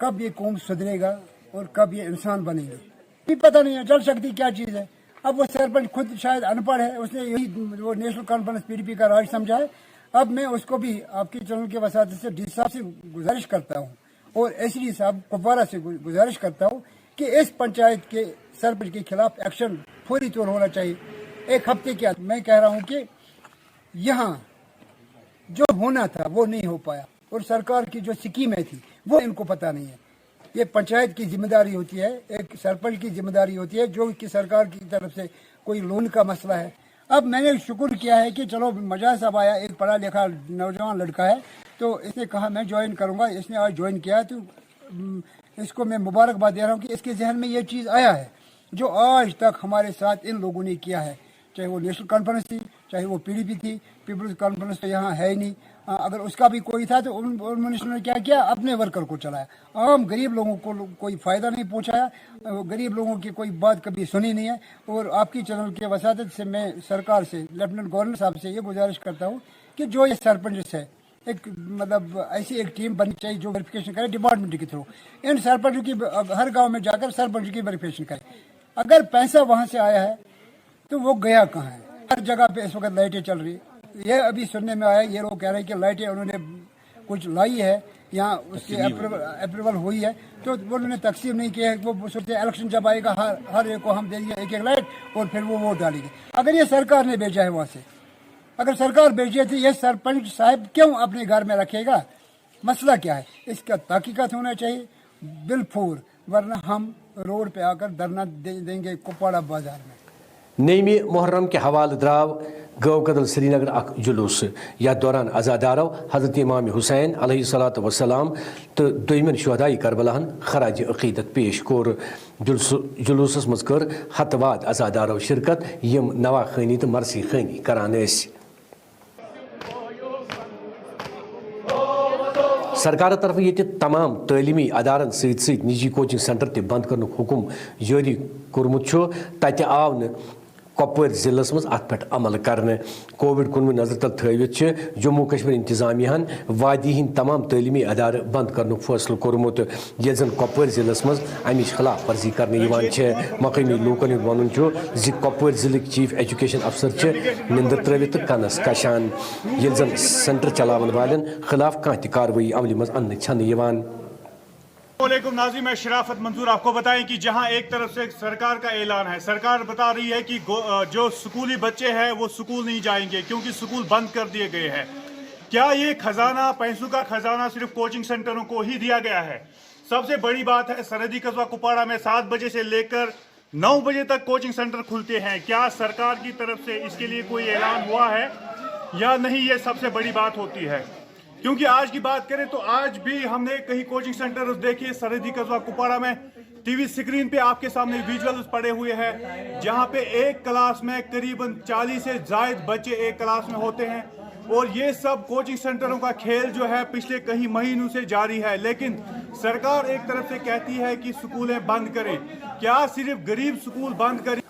कब ये कौम सुधरेगा और कब ये इंसान बनेंगे भी पता नहीं है। जल शक्ति क्या चीज़ है। अब वो सरपंच खुद शायद अनपढ़ है, उसने यही वो नेशनल कॉन्फ्रेंस पीडीपी का राज समझा है। अब मैं उसको भी आपके चैनल के वसात से डी साहब से गुजारिश करता हूँ और एसडी साहब कुपवारा से गुजारिश करता हूँ कि इस पंचायत के सरपंच के खिलाफ एक्शन फौरी तौर होना चाहिए। एक हफ्ते के अंदर मैं कह रहा हूँ कि यहाँ जो होना था वो नहीं हो पाया और सरकार की जो स्कीमें थी वो इनको पता नहीं है। ये पंचायत की जिम्मेदारी होती है, एक सरपंच की जिम्मेदारी होती है जो कि सरकार की तरफ से कोई लोन का मसला है। अब मैंने शुक्र किया है कि चलो मजाज साहब आया, एक पढ़ा लिखा नौजवान लड़का है, तो इसने कहा मैं ज्वाइन करूंगा। इसने आज ज्वाइन किया, तो इसको मैं मुबारकबाद दे रहा हूँ कि इसके जहन में ये चीज़ आया है जो आज तक हमारे साथ इन लोगों ने किया है, चाहे वो नेशनल कॉन्फ्रेंस थी, चाहे वो पीडीपी थी। पीपल्स कॉन्फ्रेंस तो यहाँ है ही नहीं। अगर उसका भी कोई था तो उन्होंने क्या किया, अपने वर्कर को चलाया। आम गरीब लोगों को कोई फ़ायदा नहीं पहुँचाया, गरीब लोगों की कोई बात कभी सुनी नहीं है। और आपकी चैनल के वसादत से मैं सरकार से, लेफ्टिनेंट गवर्नर साहब से ये गुजारिश करता हूँ कि जो ये सरपंच है, एक मतलब ऐसी एक टीम बननी चाहिए जो वेरिफिकेशन करे डिपार्टमेंट के थ्रू। इन सरपंचों की हर गाँव में जाकर सरपंच की वेरिफिकेशन करे। अगर पैसा वहाँ से आया है तो वो गया कहाँ है। हर जगह पे इस वक्त लाइटें चल रही। ये अभी सुनने में आया, ये लोग कह रहे हैं कि लाइटें उन्होंने कुछ लाई है, यहाँ उसकी अप्रूवल हुई है, तो उन्होंने तकसीम नहीं किया है। वो सोचते हैं इलेक्शन जब आएगा हर एक को हम देंगे एक एक लाइट और फिर वो वोट डालेंगे। अगर ये सरकार ने भेजा है वहाँ से, अगर सरकार भेजी है तो ये सरपंच साहब क्यों अपने घर में रखेगा? मसला क्या है, इसका तहकीकात होना चाहिए बिलफूर, वरना हम रोड पे आकर धरना देंगे कुपवाड़ा बाजार में। नेमी मुहर्रम के हवाले द्राव गौ कदल श्रीनगर अख जुलूस। याथ दौरान अजादारों हजरत इमाम हुसैन अलैहिस्सलातु वस्सलाम तो दोयमन शुहदाई करबलाहन खराज अकीदत पेश कोर। जुलूसस मज कर हतवाद अजादारों शिरकत यम नवा खानी तो मरसी खानी करान ٲسۍ। सरकार तरफ ये तमाम तलीमी अदारन सत निजी कोचिंग सेंटर ते बंद करने हुकुम जारी कोर्मुत तत आव न कपवार जिलस मज अत पे अमल करने। कोविड-19 नजर तल थवित जम्मू कश्मीर इंतजामिया वादी हिंद तमाम तलीमी अदार बंद करने फैसलो कोर्मुत। ये जन कपवार जिलस मज अमिच खिलाफ वर्जी करने मकामी लूकन वन कपवार जिले चीफ एजुकेशन अफसर निंदर त्रवित तो कनस कशान। ये जन सेंटर चलावन वाले खिलाफ कह कार्रवाई अमल मज अन्न छन। नाज़रीन, मैं शराफत मंजूर आपको बताएं कि जहां एक तरफ से सरकार का ऐलान है, सरकार बता रही है कि जो स्कूली बच्चे हैं वो स्कूल नहीं जाएंगे क्योंकि स्कूल बंद कर दिए गए हैं। क्या ये खजाना, पैसों का खजाना सिर्फ कोचिंग सेंटरों को ही दिया गया है? सबसे बड़ी बात है, सरहदी कस्बा कुपवाड़ा में 7 बजे से लेकर 9 बजे तक कोचिंग सेंटर खुलते हैं। क्या सरकार की तरफ से इसके लिए कोई ऐलान हुआ है या नहीं, ये सबसे बड़ी बात होती है। क्योंकि आज की बात करें तो आज भी हमने कहीं कोचिंग सेंटर देखिए सरहदी कस्बा कुपवाड़ा में, टीवी स्क्रीन पे आपके सामने विजुअल्स पड़े हुए हैं जहां पे एक क्लास में करीबन 40 से ज्यादा बच्चे एक क्लास में होते हैं। और ये सब कोचिंग सेंटरों का खेल जो है पिछले कई महीनों से जारी है। लेकिन सरकार एक तरफ से कहती है कि स्कूलें बंद करें। क्या सिर्फ गरीब स्कूल बंद करें?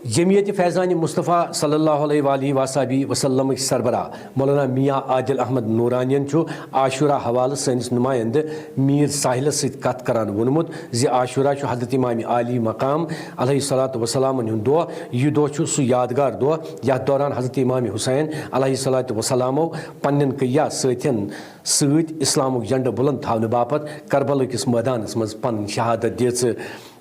जमियत फैज़ान मुस्तफ़ा सल्लल्लाहु अलैहि वसल्लम सरबरा मौलाना मियाँ आदिल अहमद नूरानियन आशूरा हवाले सैनिस नुमाइंद मीर साहिल सत कत करान वोनमुत ज़ आशूरा हज़रत इमाम आली मकाम अलैहिस्सलातु वस्सलाम हुंद दौह। यह दौह सह यादगार दौह यथ दौरान हज़रत इमाम हुसैन अलैहिस्सलातु वस्सलामो पन्न कैया सतन सत इस्लामुक झंड बुलंद थावन बापत करबला किस मैदानस मज पन शहादत दिच।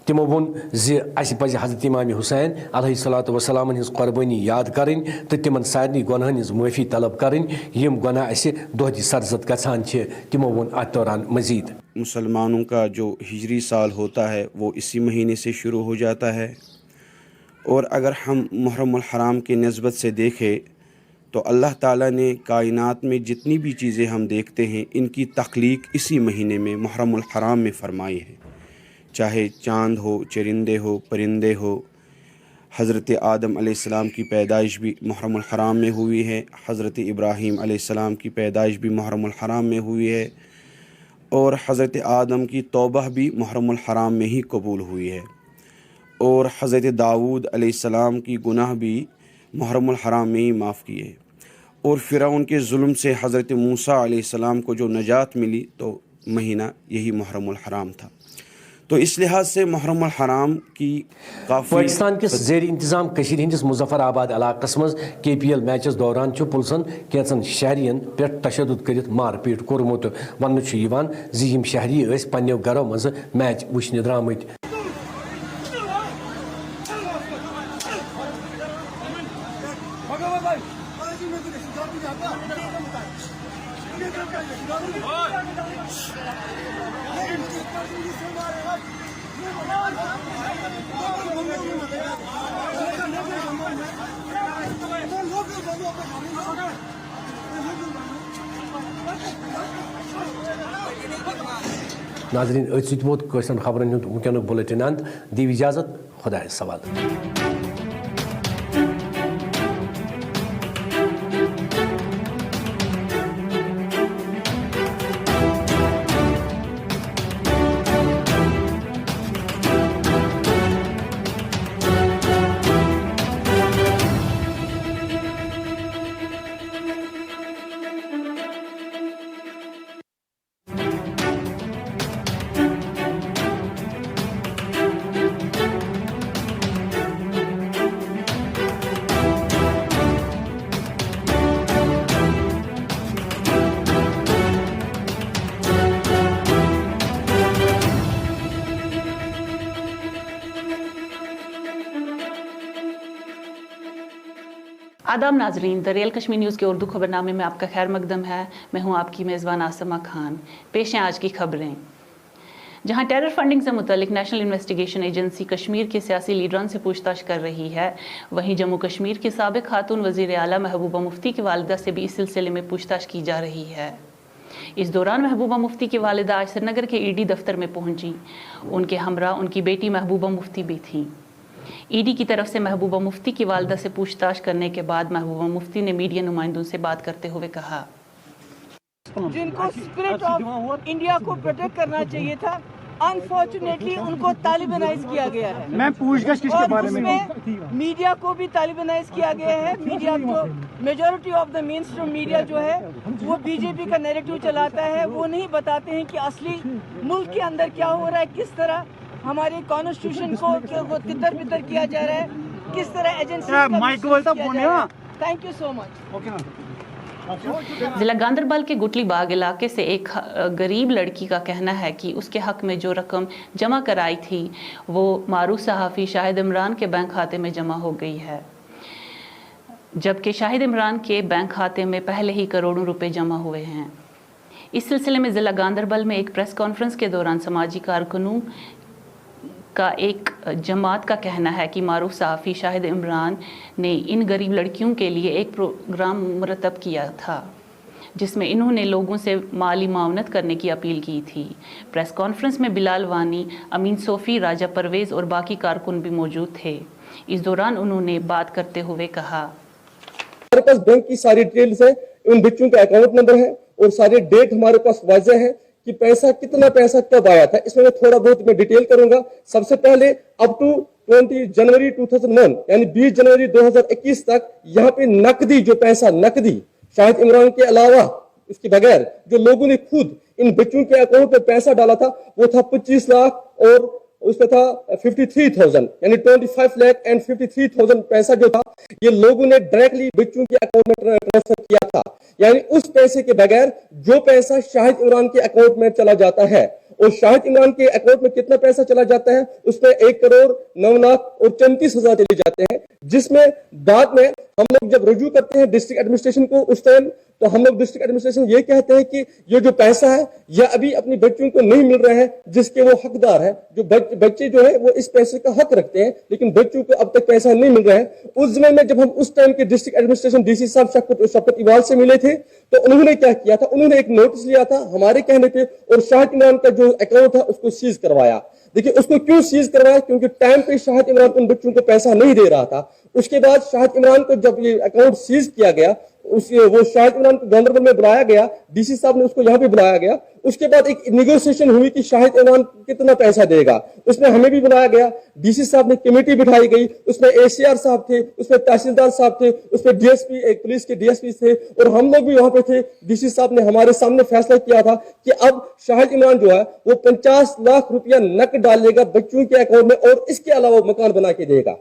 तिमो वोन ज़ पज़ हज़रत इमाम हुसैन अलैहिस्सलातु वस्सलाम हज़ कुर्बानी याद करें तो तिमन सारनी गुनाहन हज़ माफ़ी तलब करें यम गुनाह असे दोहदी सरजद गछान छे। तिमो वोन अत दौरान मजीद मुसलमानों का जो हिजरी साल होता है वो इसी महीने से शुरू हो जाता है। और अगर हम मुहर्रमुल हराम के निस्बत से देखें तो अल्लाह ताला ने कायनात में जितनी भी चीज़ें हम देखते हैं इनकी तख्लीक इसी महीने में मुहर्रमुल हराम में फरमाई है। चाहे चाँद हो, चरिंदे हो, परिंदे हो। हज़रत आदम अलैहिस्सलाम की पैदाइश भी मुहर्रमुल हराम में हुई है। हज़रत इब्राहीम अलैहिस्सलाम की पैदाइश भी मुहर्रमुल हराम में हुई है। और हज़रत आदम की तौबा भी मुहर्रमुल हराम में ही कबूल हुई है। और हज़रत दाऊद अलैहिस्सलाम की गुनाह भी मुहर्रमुल हराम में ही माफ़ किए। और फ़िरौन के जुल्म से हज़रत मूसा अलैहिस्सलाम को जो नजात मिली तो महीना यही मुहर्रम हराम था। तो इस लिहाज से मुहर्रम हराम की काफ़ी पाकिस्तान किस जेर इंतजाम कशीर हिंदिस मुजफ्फराबाद इलाकस मज KPL मैचस दौरान पुलिसन कैंचन शहरियन पे तशद्दुद करित मारपीट कोरमुत। वन यम शहरी पन्नो घरों मज मैच वुचने द्रामत। नाजरीन अत खबरन वुनक बुलेटिन अंत दी इजाजत खुदा सवाल। आदाब नाजरीन, द रियल कश्मीर न्यूज़ के उर्दू खबरनामे में आपका खैर मकदम है। मैं हूं आपकी मेज़बान आसमा खान। पेश हैं आज की खबरें। जहां टेरर फंडिंग से मुतल्लिक नेशनल इन्वेस्टिगेशन एजेंसी कश्मीर के सियासी लीडरान से पूछताछ कर रही है, वहीं जम्मू कश्मीर के साबिक खातून वज़ीर आला महबूबा मुफ्ती की वालिदा से भी इस सिलसिले में पूछताछ की जा रही है। इस दौरान महबूबा मुफ्ती की वालिदा आज श्रीनगर के ED दफ्तर में पहुंची। उनके हमरा उनकी बेटी महबूबा मुफ्ती भी थीं। ED की तरफ से महबूबा मुफ्ती की वालिदा से पूछताछ करने के बाद महबूबा मुफ्ती ने मीडिया नुमाइंदों से बात करते हुए कहा, जिनको स्पिरिट ऑफ इंडिया को प्रोटेक्ट करना चाहिए था, अनफॉर्चुनेटली उनको तालिबानाइज किया गया है। मैं पूछताछ किसके बारे में? मीडिया को भी तालिबानाइज किया गया है। मीडिया को majority of the main stream media जो है वो बीजेपी का नैरेटिव चलाता है। वो नहीं बताते हैं कि असली मुल्क के अंदर क्या हो रहा है, किस तरह हमारे कॉन्स्टिट्यूशन को तितर बितर किया जा रहा है, किस तरह agency. Thank you so much. जिला गांदरबल के गुटली बाग इलाके से एक गरीब लड़की का कहना है कि उसके हक में जो रकम जमा कराई थी वो मारूफ सहाफ़ी शाहिद इमरान के बैंक खाते में जमा हो गई है, जबकि शाहिद इमरान के बैंक खाते में पहले ही करोड़ों रुपए जमा हुए हैं। इस सिलसिले में ज़िला गांदरबल में एक प्रेस कॉन्फ्रेंस के दौरान समाजी कारकुनों का एक जमात का कहना है कि मारूफ सहाफ़ी शाहिद इमरान ने इन गरीब लड़कियों के लिए एक प्रोग्राम मुरतब किया था जिसमें इन्होंने लोगों से माली मावनत करने की अपील की थी। प्रेस कॉन्फ्रेंस में बिलाल वानी, अमीन सोफ़ी, राजा परवेज़ और बाकी कारकुन भी मौजूद थे। इस दौरान उन्होंने बात करते हुए कहा, हमारे पास बैंक की सारी डिटेल्स है, उन बच्चों का अकाउंट नंबर है और सारे डेट हमारे पास वाज़ेह है कि पैसा कितना पैसा कब आया था। इसमें मैं थोड़ा बहुत डिटेल करूंगा। सबसे पहले अप टू 20 जनवरी 2001 यानी 20 जनवरी 2021 तक यहाँ पे नकदी जो पैसा नकदी शाहिद इमरान के अलावा इसके बगैर जो लोगों ने खुद इन बच्चों के अकाउंट में पैसा डाला था वो था 25 लाख और उसमें था 53,000 यानी 25 लाख एंड 53,000 पैसा जो था ये लोगों ने डायरेक्टली बच्चों के अकाउंट में ट्रांसफर किया था। यानी उस पैसे के बगैर जो पैसा शाहिद इमरान के अकाउंट में चला जाता है और शाहिद इमरान के अकाउंट में कितना पैसा चला जाता है उसमें 1,09,34,000 चले जाते हैं, जिसमें बाद में हम लोग जब रुजू करते हैं डिस्ट्रिक्ट एडमिनिस्ट्रेशन को उस टाइम तो हम लोग डिस्ट्रिक्ट एडमिनिस्ट्रेशन ये कहते हैं कि ये जो पैसा है यह अभी अपनी बच्चों को नहीं मिल रहा है जिसके वो हकदार है। जो बच्चे जो है वो इस पैसे का हक रखते हैं लेकिन बच्चों को अब तक पैसा नहीं मिल रहा है। उस समय में जब हम उस टाइम के डिस्ट्रिक्ट एडमिनिस्ट्रेशन DC साहब शफकत इवाल से मिले थे तो उन्होंने क्या किया था, उन्होंने एक नोटिस लिया था हमारे कहने पे और शाहिद इमरान का जो अकाउंट था उसको सीज करवाया। देखिए उसको क्यों सीज करवाया, क्योंकि टाइम पे शाहिद इमरान उन बच्चों को पैसा नहीं दे रहा था। उसके बाद शाहिद इमरान को जब ये अकाउंट सीज किया गया वो शाहिद इमरान को गांधरबल में बुलाया गया, डीसी साहब ने उसको यहाँ पे बुलाया गया। उसके बाद एक नेगोशिएशन हुई कि शाहिद इमरान कितना पैसा देगा, उसमें हमें भी बुलाया गया। डीसी साहब ने कमेटी बिठाई गई, उसमें एसीआर साहब थे, उसमें तहसीलदार साहब थे, उसमें डीएसपी, एक पुलिस के डीएसपी थे, और हम लोग भी वहां पे थे। डीसी साहब ने हमारे सामने फैसला किया था कि अब शाहिद इमरान जो है वो 50 लाख रुपया नकद डालेगा बच्चों के अकाउंट में, और इसके अलावा मकान बना के देगा।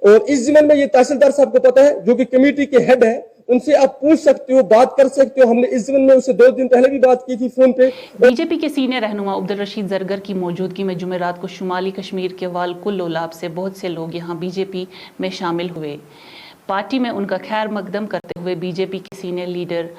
और इस जिम्मे में ये तहसीलदार साहब को पता है, जो कि कमेटी के हेड है, उनसे आप पूछ सकते हो, बात कर सकते हो। हमने इस जिम्मे में उससे 2 दिन पहले भी बात की थी फोन पे। बीजेपी के सीनियर रहनुमा अब्दुल रशीद जरगर की मौजूदगी में जुमेरात को शुमाली कश्मीर के वालकुल लोलाब से बहुत से लोग यहां बीजेपी में शामिल हुए। पार्टी में उनका खैर मकदम करते हुए बीजेपी के सीनियर लीडर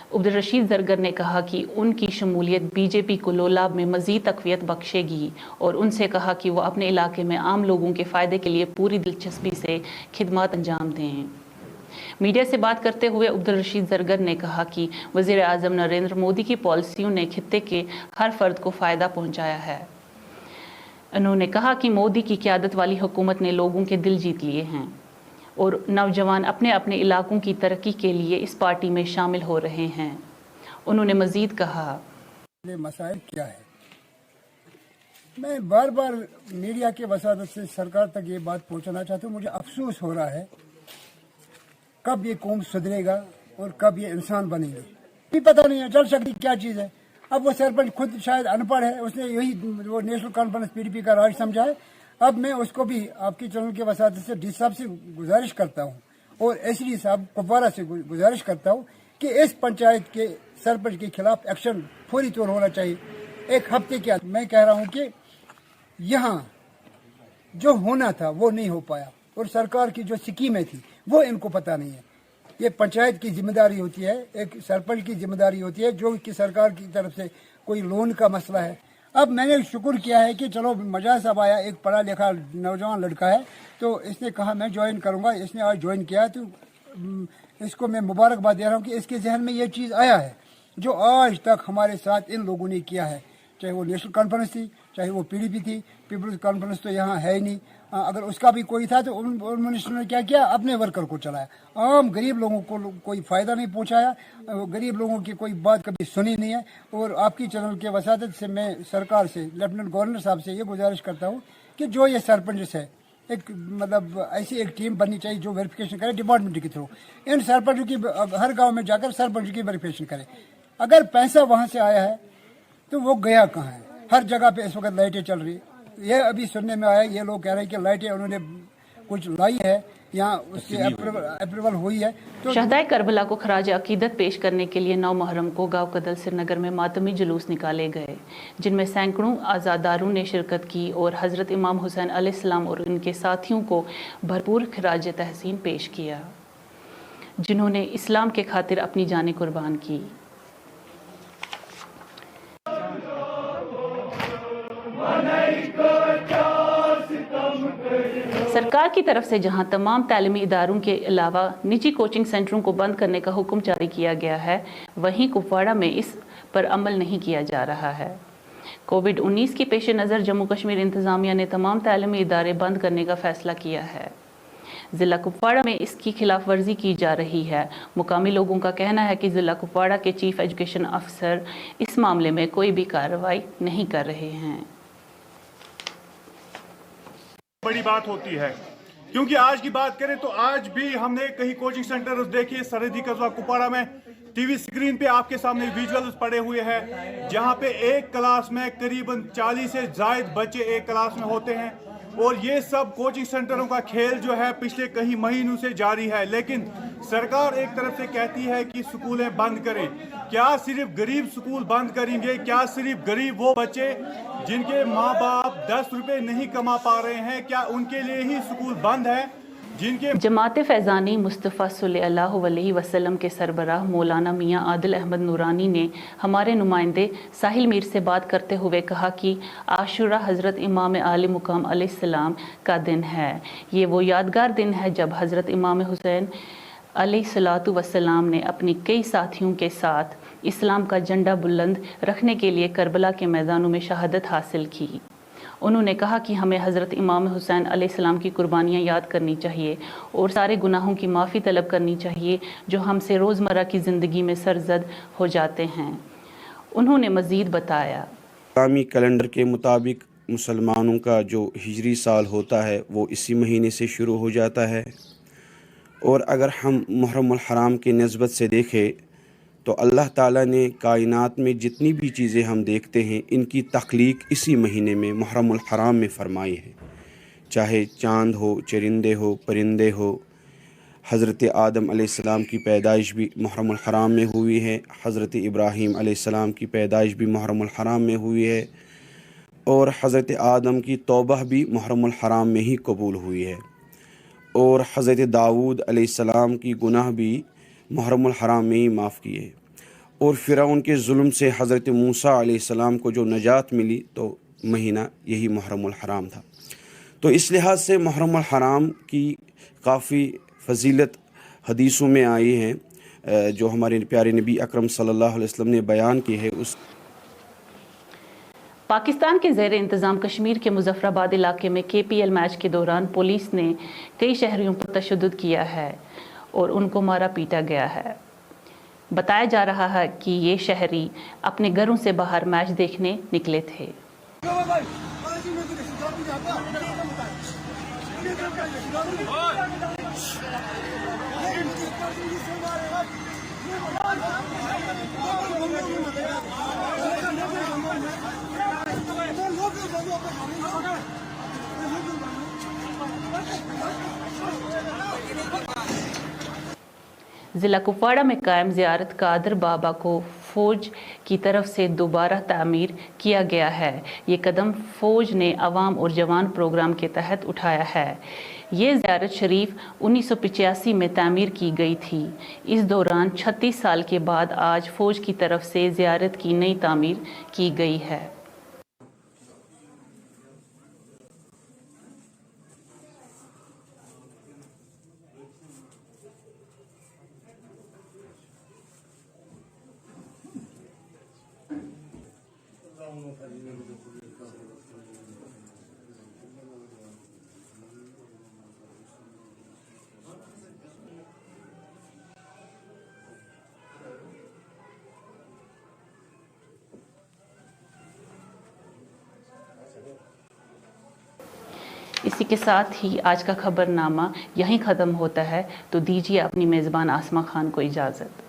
अब्दुल रशीद जरगर ने कहा कि उनकी शमूलियत बीजेपी को लोलाब में मजीद तक़वियत बख्शेगी, और उनसे कहा कि वो अपने इलाके में आम लोगों के फ़ायदे के लिए पूरी दिलचस्पी से खिदमत अंजाम दें। मीडिया से बात करते हुए अब्दुल रशीद जरगर ने कहा कि वज़ीर आज़म नरेंद्र मोदी की पॉलिसियों ने खित्ते के हर फर्द को फ़ायदा पहुंचाया है। उन्होंने कहा कि मोदी की क़यादत वाली हुकूमत ने लोगों के दिल जीत लिए हैं, और नौजवान अपने अपने इलाकों की तरक्की के लिए इस पार्टी में शामिल हो रहे हैं। उन्होंने मजीद कहा, मसाइल क्या है, मैं बार बार मीडिया के वसादत से सरकार तक ये बात पहुंचाना चाहता हूँ। मुझे अफसोस हो रहा है कब ये कौम सुधरेगा और कब ये इंसान बनेंगे, भी पता नहीं है। जल शक्ति क्या चीज़ है। अब वो सरपंच खुद शायद अनपढ़ है, उसने यही वो नेशनल कॉन्फ्रेंस पीडीपी का राज समझा है। अब मैं उसको भी आपकी चैनल के वसादत से डी साहब से गुजारिश करता हूँ, और एसडी साहब कुपवारा से गुजारिश करता हूँ कि इस पंचायत के सरपंच के खिलाफ एक्शन फौरी तौर होना चाहिए। एक हफ्ते के मैं कह रहा हूँ कि यहाँ जो होना था वो नहीं हो पाया, और सरकार की जो स्कीमें थी वो इनको पता नहीं है। ये पंचायत की जिम्मेदारी होती है, एक सरपंच की जिम्मेदारी होती है, जो कि सरकार की तरफ से कोई लोन का मसला है। अब मैंने शुक्र किया है कि चलो मजाज साहब आया, एक पढ़ा लिखा नौजवान लड़का है, तो इसने कहा मैं ज्वाइन करूंगा। इसने आज ज्वाइन किया, तो इसको मैं मुबारकबाद दे रहा हूँ कि इसके जहन में ये चीज़ आया है जो आज तक हमारे साथ इन लोगों ने किया है। चाहे वो नेशनल कॉन्फ्रेंस थी, चाहे वो पीडीपी थी, पीपल्स कॉन्फ्रेंस तो यहाँ है ही नहीं। अगर उसका भी कोई था तो उन मिनिस्टर ने क्या किया, अपने वर्कर को चलाया। आम गरीब लोगों को कोई फ़ायदा नहीं पहुँचाया, गरीब लोगों की कोई बात कभी सुनी नहीं है। और आपकी चैनल के वसादत से मैं सरकार से, लेफ्टिनेंट गवर्नर साहब से ये गुजारिश करता हूँ कि जो ये सरपंच है, एक मतलब ऐसी एक टीम बननी चाहिए जो वेरिफिकेशन करे डिपार्टमेंट के थ्रू। इन सरपंचों की हर गाँव में जाकर सरपंच की वेरिफिकेशन करे। अगर पैसा वहाँ से आया है तो वो गया कहाँ है। हर जगह पे इस वक्त लाइटें चल रही, ये अभी सुनने में आया, ये लोग कह रहे हैं कि लाइटें उन्होंने कुछ लाई है, यहाँ उसकी अप्रूवल हुई है। तो शहदाए करबला को खराज अकीदत पेश करने के लिए 9 मुहर्रम को गाँव कदल श्रीनगर में मातमी जुलूस निकाले गए, जिनमें सैकड़ों आज़ादारों ने शिरकत की और हज़रत इमाम हुसैन अलैहिस्सलाम और उनके साथियों को भरपूर खराज तहसीन पेश किया, जिन्होंने इस्लाम के खातिर अपनी जानें कुर्बान की। सरकार की तरफ से जहां तमाम तालीमी इदारों के अलावा निजी कोचिंग सेंटरों को बंद करने का हुक्म जारी किया गया है, वहीं कुपवाड़ा में इस पर अमल नहीं किया जा रहा है। कोविड-19 के पेश नज़र जम्मू कश्मीर इंतज़ामिया ने तमाम तालीमी इदारे बंद करने का फैसला किया है। ज़िला कुपवाड़ा में इसकी खिलाफ वर्जी की जा रही है। मुकामी लोगों का कहना है कि ज़िला कुपवाड़ा के चीफ एजुकेशन अफसर इस मामले में कोई भी कार्रवाई नहीं कर रहे हैं। बड़ी बात होती है, क्योंकि आज की बात करें तो आज भी हमने कई कोचिंग सेंटर देखिए सरहदी कस्बा कुपवाड़ा में टीवी स्क्रीन पे आपके सामने विजुअल्स पड़े हुए हैं, जहां पे एक क्लास में करीबन 40 से ज्यादा बच्चे एक क्लास में होते हैं। और ये सब कोचिंग सेंटरों का खेल जो है पिछले कई महीनों से जारी है, लेकिन सरकार एक तरफ से कहती है कि स्कूलें बंद करें। क्या सिर्फ गरीब स्कूल बंद करेंगे? क्या सिर्फ गरीब वो बच्चे जिनके माँ बाप 10 रुपए नहीं कमा पा रहे हैं, क्या उनके लिए ही स्कूल बंद है? जिनके जमात फैज़ानी मुस्तफ़ा सल्लल्लाहु अलैहि वसल्लम के सरबराह मौलाना मियाँ आदिल अहमद नूरानी ने हमारे नुमाइंदे साहिल मीर से बात करते हुए कहा कि आशुरा हज़रत इमाम आली मुकाम अलैहिस्सलाम का दिन है। ये वो यादगार दिन है जब हज़रत इमाम हुसैन अलैहिस्सलातु वस्सलाम ने अपनी कई साथियों के साथ इस्लाम का झंडा बुलंद रखने के लिए करबला के मैदानों में शहादत हासिल की। انہوں نے کہا کہ ہمیں حضرت امام حسین علیہ السلام کی قربانیاں یاد کرنی چاہیے اور سارے گناہوں کی معافی طلب کرنی چاہیے جو ہم سے روزمرہ کی زندگی میں سرزد ہو جاتے ہیں۔ انہوں نے مزید بتایا، اسلامی کیلنڈر کے مطابق مسلمانوں کا جو ہجری سال ہوتا ہے وہ اسی مہینے سے شروع ہو جاتا ہے، اور اگر ہم محرم الحرام کی نسبت سے دیکھیں تو اللہ تعالیٰ نے کائنات میں جتنی بھی چیزیں ہم دیکھتے ہیں ان کی تخلیق اسی مہینے میں محرم الحرام میں فرمائی ہے، چاہے چاند ہو، چرندے ہو، پرندے ہو۔ حضرت آدم علیہ السلام کی پیدائش بھی محرم الحرام میں ہوئی ہے، حضرت ابراہیم علیہ السلام کی پیدائش بھی محرم الحرام میں ہوئی ہے، اور حضرت آدم کی توبہ بھی محرم الحرام میں ہی قبول ہوئی ہے، اور حضرت داؤد علیہ السلام کی گناہ بھی محرم الحرام میں ہی معاف کیے، اور فرعون کے ظلم سے حضرت موسیٰ علیہ السلام کو جو نجات ملی تو مہینہ یہی محرم الحرام تھا۔ تو اس لحاظ سے محرم الحرام کی کافی فضیلت حدیثوں میں آئی ہیں جو ہمارے پیارے نبی اکرم صلی اللہ علیہ وسلم نے بیان کی ہے۔ پاکستان کے زیر انتظام کشمیر کے مظفر آباد علاقے میں KPL میچ کے دوران پولیس نے کئی شہریوں پر تشدد کیا ہے اور ان کو مارا پیٹا گیا ہے۔ بتایا جا رہا ہے کہ یہ شہری اپنے گھروں سے باہر میچ دیکھنے نکلے تھے۔ ضلع کپواڑہ میں قائم زیارت قادر بابا کو فوج کی طرف سے دوبارہ تعمیر کیا گیا ہے۔ یہ قدم فوج نے عوام اور جوان پروگرام کے تحت اٹھایا ہے۔ یہ زیارت شریف 1985 میں تعمیر کی گئی تھی۔ اس دوران 36 سال کے بعد آج فوج کی طرف سے زیارت کی نئی تعمیر کی گئی ہے۔ اسی کے ساتھ ہی آج کا خبر نامہ یہیں ختم ہوتا ہے، تو دیجیے اپنی میزبان آسماں خان کو اجازت۔